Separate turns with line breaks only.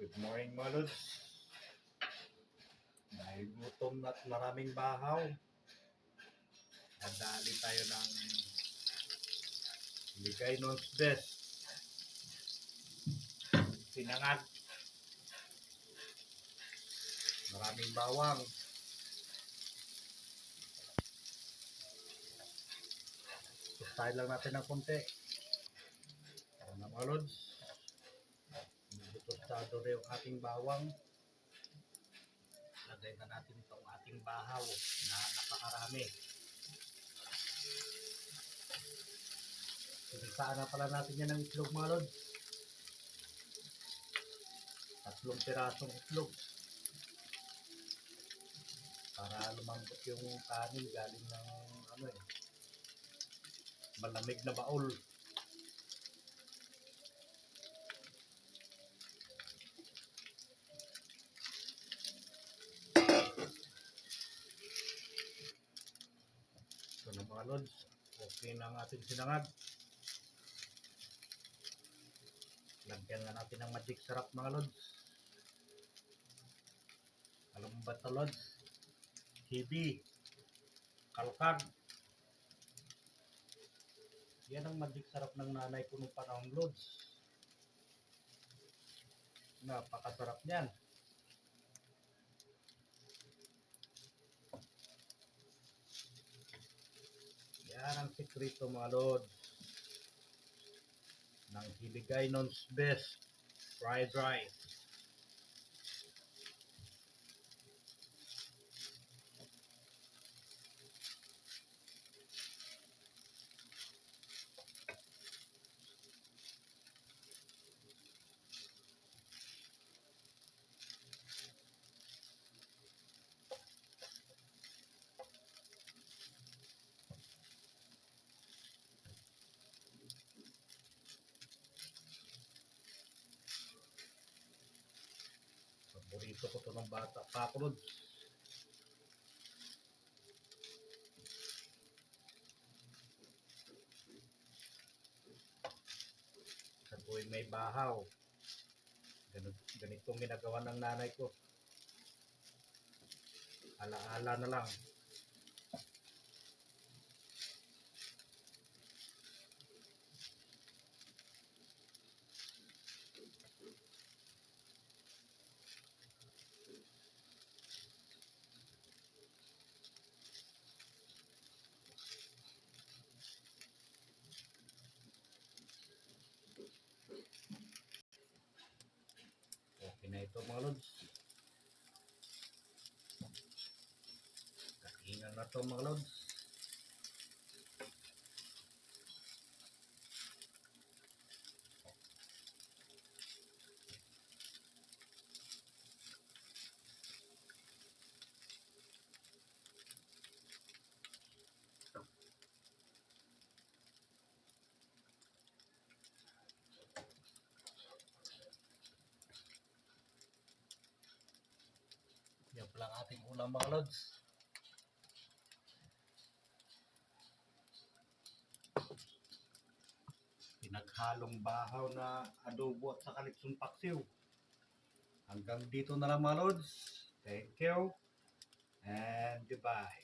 Good morning mga lods. Dahil gutom at maraming bahaw, nadali tayo ng Ligay Nons Best. Sinangag. Maraming bawang. Tustahin lang natin ng konti. Para na mga lods. Medyo tostado rin yung ating bawang. Lagay na natin itong ating bahaw na napakarami. Sinisaan na pala natin yan ng itlog mga lods. 3 pirasong itlog. Para lumambot yung kanin galing ng malamig na baul. Ito na mga lods. Okay na ang ating sinangag. Lagyan na natin ng magic sarap mga lods. Alam mo ba ito lods? TV, kalkag. Yan ang magic sarap ng nanay ko nung panahon lods. Napakasarap niyan. Yan ang sekreto mga lods ng Ligay Nons Best fried rice. Paborito ko ito ng bata pa ako lods. Sa tuwing may bahaw, ganitong ginagawa ng nanay ko. Ala-ala na lang. Okay na ito mga lods. Kainan na ito mga lods. Yan pala ang ating ulam mga lods. Pinaghalong bahaw na adobo at saka litsong paksiw. Hanggang dito na lang mga lods. Thank you and goodbye.